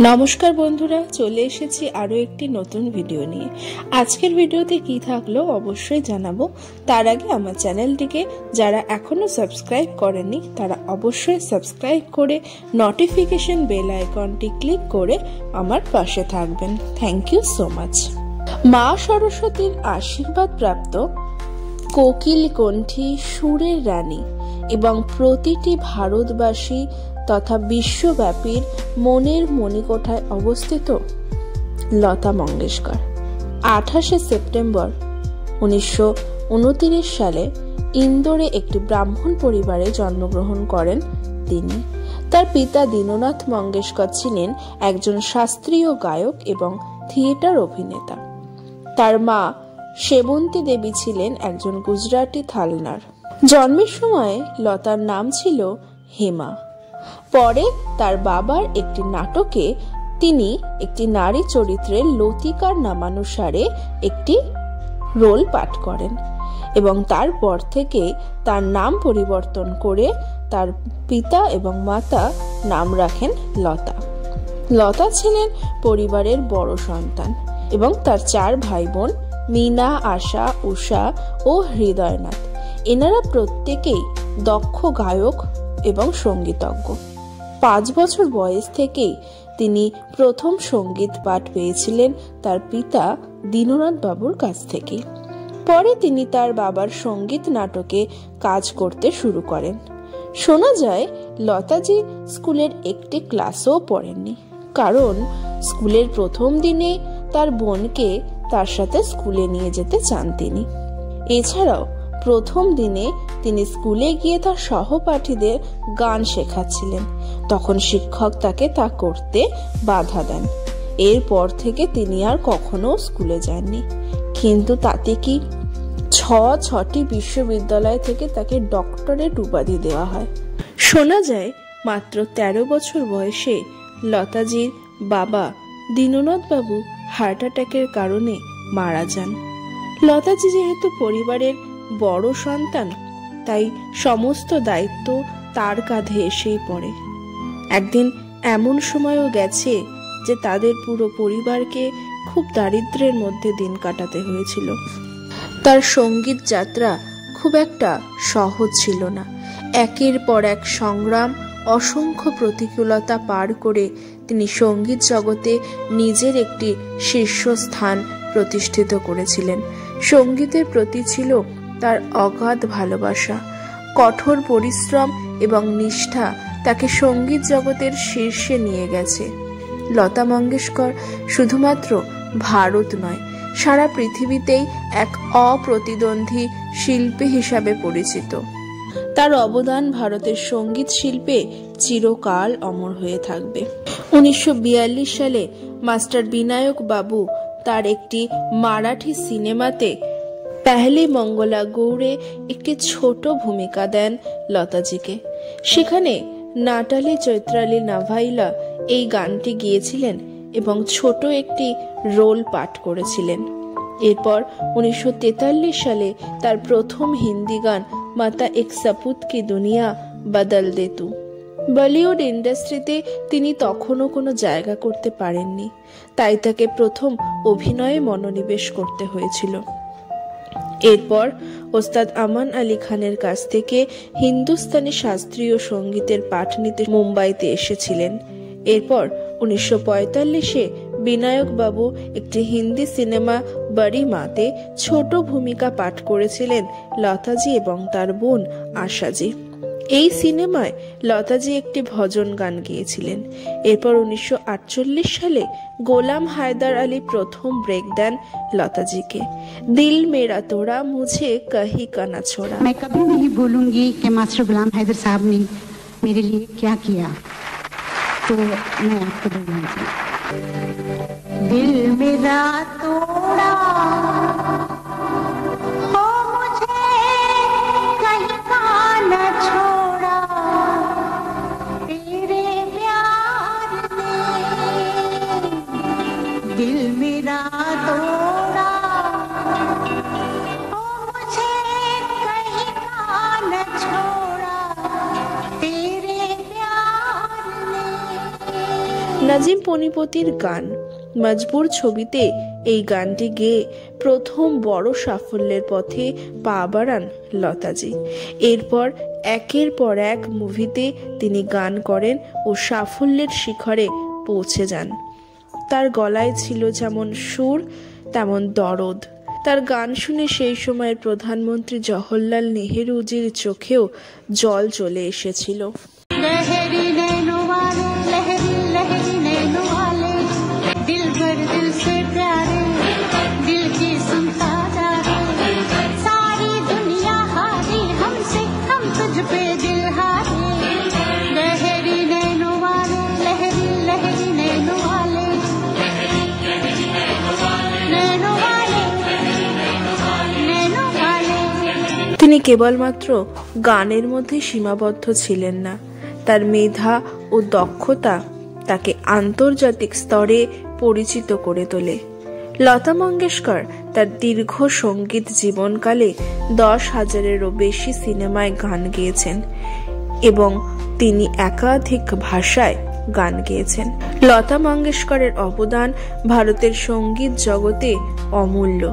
নমস্কার বন্ধুরা, চলে এসেছি আরো একটি নতুন ভিডিও নিয়ে। আজকের ভিডিওতে কি থাকলো অবশ্যই জানাবো। তার আগে আমার চ্যানেলটিকে যারা এখনো সাবস্ক্রাইব করেনি তারা অবশ্যই সাবস্ক্রাইব করে নোটিফিকেশন বেল আইকনটি ক্লিক করে আমার পাশে থাকবেন। Thank you so much. মা সরস্বতীর আশীর্বাদ প্রাপ্ত কোকিল কণ্ঠী সুরের রানী এবং প্রতিটি ভারতবাসী তথা বিশ্বব্যাপীর মনের মণিকোঠায় অবস্থিত লতা মঙ্গেশকর 28 সেপ্টেম্বর 1929 সালে ইন্দোরে একটি ব্রাহ্মণ পরিবারে জন্মগ্রহণ করেন তিনি। তার পিতা দীননাথ মঙ্গেশকর ছিলেন একজন শাস্ত্রীয় গায়ক এবং থিয়েটার অভিনেতা। তার মা সেবন্তী দেবী ছিলেন একজন গুজরাটি থালনার। জন্মের সময় লতার নাম ছিল হেমা। পরে তার বাবার একটি নাটকে তিনি একটি নারী চরিত্রের লতিকার নামানুসারে একটি রোল পাঠ করেন এবং তারপর থেকে তার নাম পরিবর্তন করে তার পিতা এবং মাতা নাম রাখেন লতা। লতা ছিলেন পরিবারের বড় সন্তান এবং তার 4 ভাই বোন মীনা, আশা, উষা ও হৃদয়নাথ। এনারা প্রত্যেকেই দক্ষ গায়ক এবং সঙ্গীতজ্ঞ। 5 বছর বয়স থেকেই তিনি প্রথম সঙ্গীত পাঠ পেয়েছিলেন তার পিতা দীননাথ বাবুর কাছ থেকে। পরে তিনি তার বাবার সঙ্গীত নাটকে কাজ করতে শুরু করেন। শোনা যায় লতাজি স্কুলের একটি ক্লাসও পড়েননি, কারণ স্কুলের প্রথম দিনে তার বোনকে তার সাথে স্কুলে নিয়ে যেতে চান তিনি। এছাড়াও প্রথম দিনে তিনি স্কুলে গিয়ে তার সহপাঠীদের গান শেখাচ্ছিলেন, তখন শিক্ষক তাকে তা করতে বাধা দেন। এরপর থেকে তিনি আর কখনো স্কুলে যাননি। কিন্তু তাতে কি, 6টি বিশ্ববিদ্যালয় থেকে তাকে ডক্টরেট উপাধি দেওয়া হয়। শোনা যায় মাত্র 13 বছর বয়সে লতাজির বাবা দীননাথ বাবু হার্ট অ্যাটাকের কারণে মারা যান। লতাজি যেহেতু পরিবারের বড় সন্তান, তাই সমস্ত দায়িত্ব তার কাঁধে এসেই পড়ে। একদিন এমন সময়ও গেছে যে তাদের পুরো পরিবারকে খুব দারিদ্র্যের মধ্যে দিন কাটাতে হয়েছিল। তার সঙ্গীত যাত্রা খুব একটা সহজ ছিল না। একের পর এক সংগ্রাম, অসংখ্য প্রতিকূলতা পার করে তিনি সঙ্গীত জগতে নিজের একটি শীর্ষস্থান প্রতিষ্ঠিত করেছিলেন। সঙ্গীতের প্রতি ছিল তার অগাধ ভালোবাসা। কঠোর পরিশ্রম এবং নিষ্ঠা তাকে সঙ্গীত জগতের শীর্ষে নিয়ে গেছে। লতা মঙ্গেশকর শুধুমাত্র ভারত নয়, সারা পৃথিবীতেই এক অপ্রতিদ্বন্দ্বী শিল্পী হিসাবে পরিচিত। তার অবদান ভারতের সঙ্গীত শিল্পে চিরকাল অমর হয়ে থাকবে। 1942 সালে মাস্টার বিনায়ক বাবু তার একটি মারাঠি সিনেমাতে পেহলি মঙ্গলা গৌড়ে একটি ছোট ভূমিকা দেন লতাজিকে। সেখানে নাটালি চৈত্রালী নাভাইলা এই গানটি গিয়েছিলেন এবং ছোট একটি রোল পাঠ করেছিলেন। এরপর 1943 সালে তার প্রথম হিন্দি গান মাতা এক সপুত কি দুনিয়া বদল দে তু। বলিউড ইন্ডাস্ট্রিতে তিনি তখনও কোনো জায়গা করতে পারেননি, তাই তাকে প্রথম অভিনয়ে মনোনিবেশ করতে হয়েছিল। এরপর ওস্তাদ আমান আলী খানের কাছ থেকে হিন্দুস্তানি শাস্ত্রীয় সঙ্গীতের পাঠ নিতে মুম্বাইতে এসেছিলেন। এরপর 1945-এ বিনায়ক বাবু একটি হিন্দি সিনেমা বড়ি মাতে ছোট ভূমিকা পাঠ করেছিলেন লতাজি এবং তার বোন আশাজি। এই সিনেমায় লতাজি একটি ভজন গান গেয়েছিলেন। এরপর 1948 সালে গোলাম হায়দার আলী প্রথম ব্রেক দেন লতাজিকে। দিল মেরা তোড়া মুঝে কহি কা না ছোড়া। मैं कभी नहीं भूलूंगी कि मास्टर गुलाम हैदर साहब ने मेरे लिए क्या किया, तो मैं आपको बोलूंगी। दिल मेरा तोड़ा নাজিম পনিপতির গান মজবুর ছবিতে এই গানটি গেয়ে প্রথম বড় সাফল্যের পথে পা বাড়ান লতাজি। এরপর একের পর এক মুভিতে তিনি গান করেন ও সাফল্যের শিখরে পৌঁছে যান। তার গলায় ছিল যেমন সুর তেমন দরদ। তার গান শুনে সেই সময়ের প্রধানমন্ত্রী জওহরলাল নেহেরুজির চোখেও জল চলে এসেছিল। তিনি কেবলমাত্র গানের মধ্যে সীমাবদ্ধ ছিলেন না, তার মেধা ও দক্ষতা তাকে আন্তর্জাতিক স্তরে পরিচিত করে তোলে। লতা মঙ্গেশকর তার দীর্ঘ সঙ্গীত জীবনকালে 10,000-এরও বেশি সিনেমায় গান গেয়েছেন এবং তিনি একাধিক ভাষায় গান গেয়েছেন। লতা মঙ্গেশকরের অবদান ভারতের সঙ্গীত জগতে অমূল্য।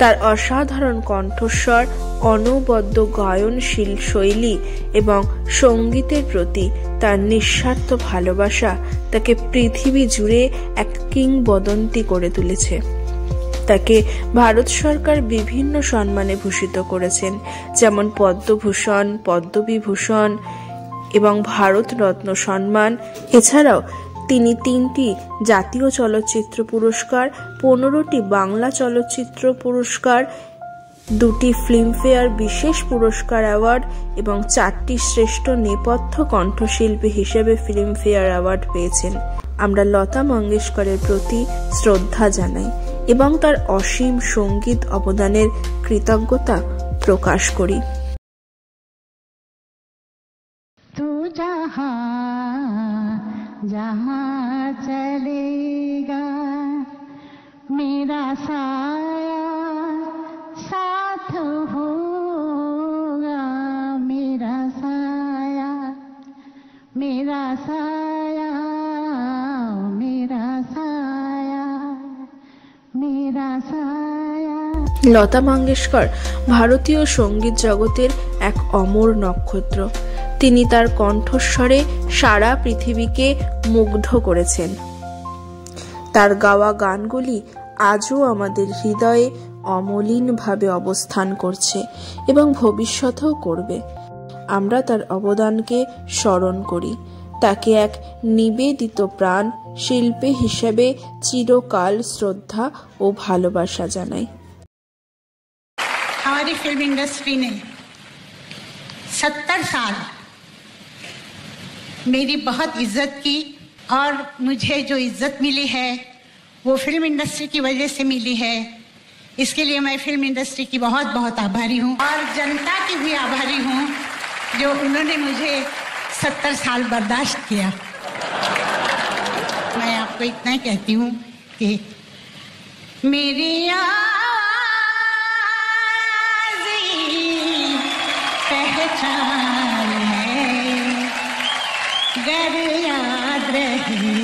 তার অসাধারণ কণ্ঠস্বর, অনবদ্য গায়নশীল শৈলী এবং সঙ্গীতের প্রতি তার নিঃস্বার্থ ভালোবাসা তাকে পৃথিবী জুড়ে এক কিংবদন্তি করে তুলেছে। তাকে ভারত সরকার বিভিন্ন সম্মানে ভূষিত করেছেন, যেমন পদ্মভূষণ, পদ্মবিভূষণ এবং ভারত রত্ন সম্মান। এছাড়াও তিনি 3টি জাতীয় চলচ্চিত্র পুরস্কার, 15টি বাংলা চলচ্চিত্র পুরস্কার, 2টি ফিল্মফেয়ার বিশেষ পুরস্কার অ্যাওয়ার্ড এবং 4টি শ্রেষ্ঠ নেপথ্য কণ্ঠশিল্পী হিসেবে ফিল্মফেয়ার অ্যাওয়ার্ড পেয়েছেন। আমরা লতা মঙ্গেশকরের প্রতি শ্রদ্ধা জানাই এবং তার অসীম সঙ্গীত অবদানের কৃতজ্ঞতা প্রকাশ করি। जहाँ चलेगा मेरा साया साथ होगा, मेरा साया मेरा साया मेरा साया मेरा साया। লতা মঙ্গেশকর ভারতীয় সঙ্গীত জগতের এক অমর নক্ষত্র। তিনি তার কণ্ঠস্বরে সারা পৃথিবীকে মুগ্ধ করেছেন। তার গাওয়া গানগুলি আজও আমাদের হৃদয়ে অমলিনভাবে অবস্থান করছে এবং ভবিষ্যতেও করবে। আমরা তার অবদানকে স্মরণ করি, তাকে এক নিবেদিত প্রাণ শিল্পী হিসেবে চিরকাল শ্রদ্ধা ও ভালোবাসা জানাই। हमारी फिल्म इंडस्ट्री ने 70 साल मेरी बहुत इज्जत की और मुझे जो इज्जत मिली है वो फिल्म इंडस्ट्री की वजह से मिली है। इसके लिए मैं फिल्म इंडस्ट्री की बहुत बहुत आभारी हूँ और जनता की भी आभारी हूँ जो उन्होंने मुझे 70 साल बर्दाश्त किया। मैं आपको इतना ही कहती हूँ कि मेरी पहचान है, गर याद रहे।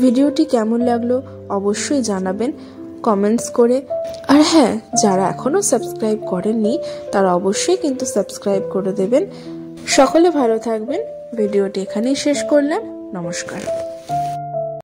ভিডিওটি কেমন লাগলো অবশ্যই জানাবেন কমেন্টস করে। আর হ্যাঁ, যারা এখনো সাবস্ক্রাইব করেননি তারা অবশ্যই কিন্তু সাবস্ক্রাইব করে দেবেন। সকলে ভালো থাকবেন। ভিডিওটি এখানেই শেষ করলাম। নমস্কার।